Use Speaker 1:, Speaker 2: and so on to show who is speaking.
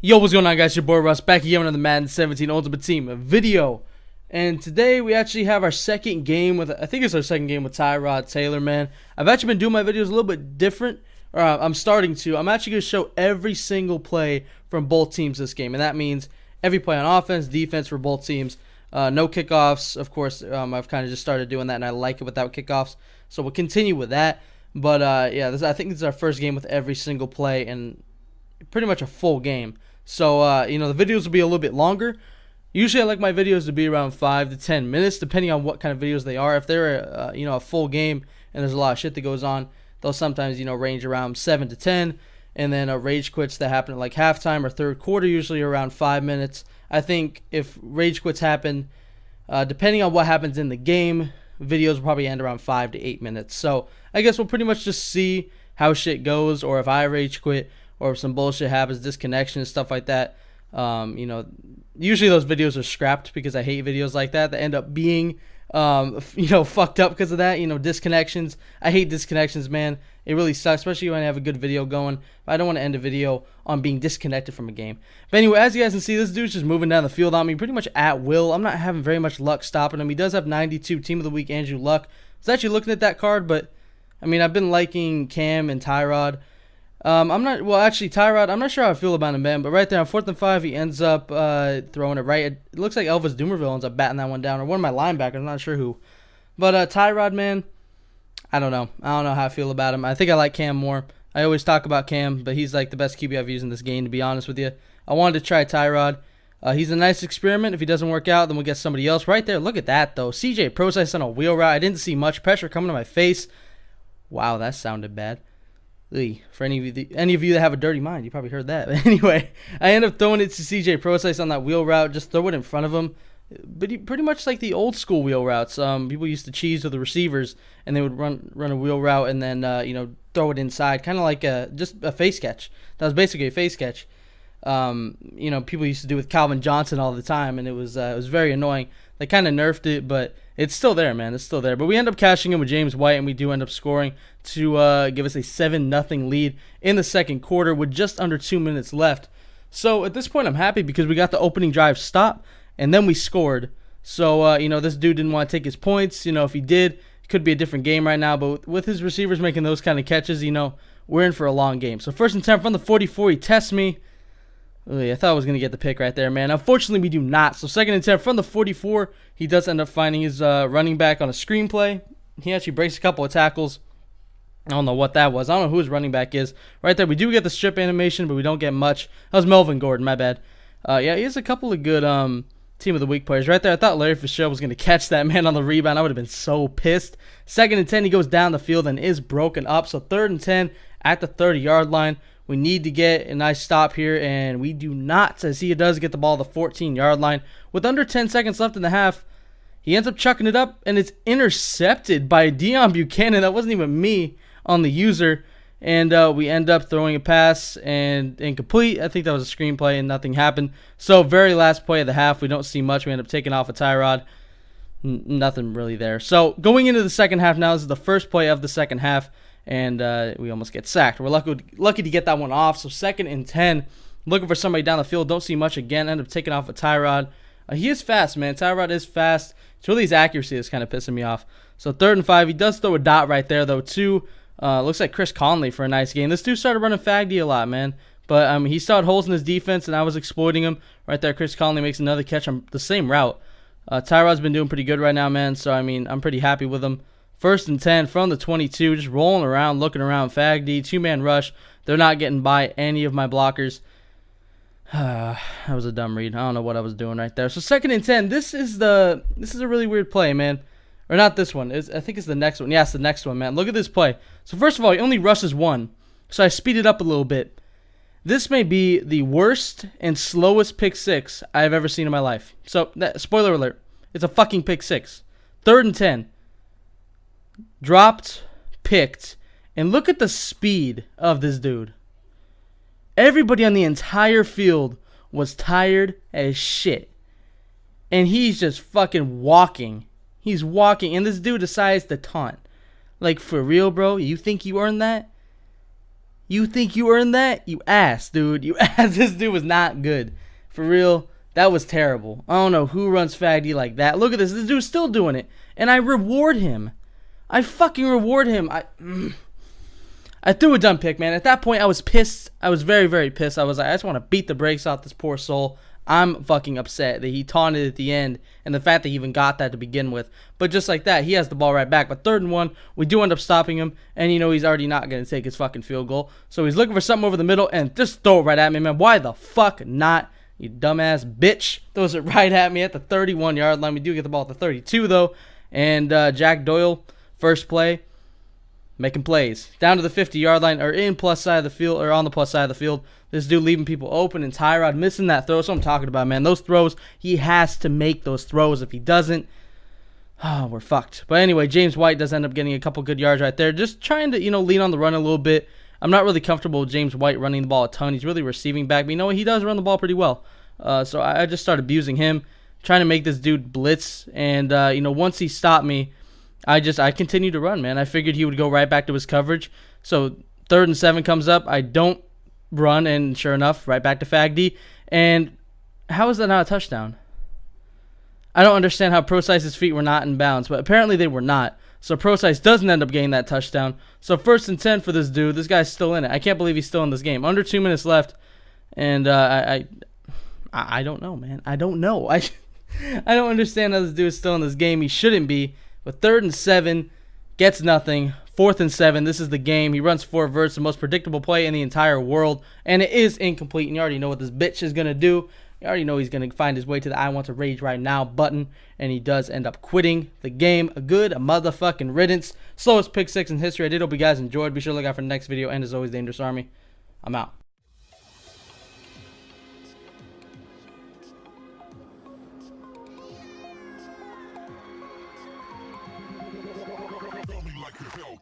Speaker 1: Yo, what's going on, guys? Your boy Russ back again with another Madden 17 Ultimate Team video. And today we actually have our second game with, I think it's our second game with Tyrod Taylor, man. I've actually been doing my videos a little bit different. I'm starting to. I'm actually going to show every single play from both teams this game. And that means every play on offense, defense for both teams. No kickoffs, of course. I've kind of just started doing that, and I like it without kickoffs. So we'll continue with that. But, yeah, I think this is our first game with every single play and pretty much a full game. So, the videos will be a little bit longer. Usually I like my videos to be around 5 to 10 minutes, depending on what kind of videos they are. If they're, a full game and there's a lot of shit that goes on, they'll sometimes, range around 7 to 10. And then rage quits that happen at like halftime or third quarter, usually around 5 minutes. I think if rage quits happen, depending on what happens in the game, videos will probably end around 5 to 8 minutes. So I guess we'll pretty much just see how shit goes, or if I rage quit, or if some bullshit happens, disconnection and stuff like that. Usually those videos are scrapped because I hate videos like that end up being, fucked up because of that. Disconnections. I hate disconnections, man. It really sucks, especially when I have a good video going. I don't want to end a video on being disconnected from a game. But anyway, as you guys can see, this dude's just moving down the field on me pretty much at will. I'm not having very much luck stopping him. He does have 92 Team of the Week Andrew Luck. I was actually looking at that card, but, I've been liking Cam and Tyrod. Tyrod, I'm not sure how I feel about him, man, but right there on 4th and 5, he ends up throwing it right. It looks like Elvis Dumerville ends up batting that one down, or one of my linebackers, I'm not sure who. But Tyrod, man, I don't know. I don't know how I feel about him. I think I like Cam more. I always talk about Cam, but he's like the best QB I've used in this game, to be honest with you. I wanted to try Tyrod. He's a nice experiment. If he doesn't work out, then we'll get somebody else. Right there, look at that, though. CJ Process on a wheel route. I didn't see much pressure coming to my face. Wow, that sounded bad. For any of you that have a dirty mind, you probably heard that. But anyway, I end up throwing it to CJ Process on that wheel route. Just throw it in front of him. But he pretty much like the old school wheel routes. People used to cheese with the receivers, and they would run a wheel route and then throw it inside, kind of like just a face catch. That was basically a face catch. People used to do with Calvin Johnson all the time, and it was very annoying. They kind of nerfed it, but it's still there, man. It's still there. But we end up cashing in with James White, and we do end up scoring to give us a 7-0 lead in the second quarter with just under 2 minutes left. So at this point, I'm happy because we got the opening drive stop, and then we scored. So, this dude didn't want to take his points. If he did, it could be a different game right now. But with his receivers making those kind of catches, we're in for a long game. So 1st and 10 from the 44, he tests me. I thought I was going to get the pick right there, man. Unfortunately, we do not. So 2nd and 10 from the 44. He does end up finding his running back on a screen play. He actually breaks a couple of tackles. I don't know what that was. I don't know who his running back is. Right there, we do get the strip animation, but we don't get much. That was Melvin Gordon, my bad. Yeah, he has a couple of good Team of the Week players. Right there, I thought Larry Fitzgerald was going to catch that man on the rebound. I would have been so pissed. 2nd and 10, he goes down the field and is broken up. So 3rd and 10 at the 30-yard line. We need to get a nice stop here, and we do not, as he does get the ball at the 14-yard line. With under 10 seconds left in the half, he ends up chucking it up, and it's intercepted by Deion Buchanan. That wasn't even me on the user, and we end up throwing a pass and incomplete. I think that was a screenplay, and nothing happened. So very last play of the half, we don't see much. We end up taking off a Tyrod. Nothing really there. So going into the second half now, this is the first play of the second half. And we almost get sacked. We're lucky to get that one off. So 2nd and 10, looking for somebody down the field. Don't see much again. End up taking off a Tyrod. He is fast, man. Tyrod is fast. It's really his accuracy that's kind of pissing me off. So 3rd and 5, he does throw a dot right there, though, too. Looks like Chris Conley for a nice game. This dude started running Faggy a lot, man. But he started holes in his defense, and I was exploiting him. Right there, Chris Conley makes another catch on the same route. Tyrod's been doing pretty good right now, man. So, I'm pretty happy with him. 1st and 10 from the 22, just rolling around, looking around. Fag D, 2-man rush. They're not getting by any of my blockers. That was a dumb read. I don't know what I was doing right there. So 2nd and 10. This is a really weird play, man. Or not this one. I think it's the next one. Yeah, it's the next one, man. Look at this play. So first of all, he only rushes one. So I speed it up a little bit. This may be the worst and slowest pick six I've ever seen in my life. So spoiler alert. It's a fucking pick six. 3rd and 10. Dropped, picked, and look at the speed of this dude. Everybody on the entire field was tired as shit. And he's just fucking walking. He's walking, and this dude decides to taunt. Like, for real, bro? You think you earned that? You think you earned that? You ass, dude. You ass. This dude was not good. For real, that was terrible. I don't know who runs Faggy like that. Look at this. This dude's still doing it. And I reward him. I fucking reward him. I threw a dumb pick, man. At that point, I was pissed. I was very, very pissed. I was like, I just want to beat the brakes off this poor soul. I'm fucking upset that he taunted at the end and the fact that he even got that to begin with. But just like that, he has the ball right back. But 3rd and 1, we do end up stopping him. And, you know, he's already not going to take his fucking field goal. So he's looking for something over the middle and just throw it right at me, man. Why the fuck not? You dumbass bitch. Throws it right at me at the 31-yard line. We do get the ball at the 32, though. And Jack Doyle, first play, making plays. Down to the 50-yard line, or in plus side of the field, or on the plus side of the field. This dude leaving people open, and Tyrod missing that throw. That's what I'm talking about, man. Those throws, he has to make those throws. If he doesn't, oh, we're fucked. But anyway, James White does end up getting a couple good yards right there. Just trying to, you know, lean on the run a little bit. I'm not really comfortable with James White running the ball a ton. He's really receiving back. But you know what? He does run the ball pretty well. So I just started abusing him, trying to make this dude blitz. And, you know, once he stopped me, I continued to run, man. I figured he would go right back to his coverage. So 3rd and 7 comes up. I don't run, and sure enough, right back to Fagdy. And how is that not a touchdown? I don't understand how Prosize's feet were not in bounds, but apparently they were not. So Prosize doesn't end up getting that touchdown. So 1st and 10 for this dude. This guy's still in it. I can't believe he's still in this game. Under 2 minutes left, and I don't know, man. I don't know. I don't understand how this dude is still in this game. He shouldn't be. But 3rd and 7, gets nothing. 4th and 7, this is the game. He runs 4 verts, the most predictable play in the entire world. And it is incomplete. And you already know what this bitch is going to do. You already know he's going to find his way to the I want to rage right now button. And he does end up quitting the game. A motherfucking riddance. Slowest pick 6 in history. I did hope you guys enjoyed. Be sure to look out for the next video. And as always, Dangerous Army, I'm out.
Speaker 2: Feel me like you feel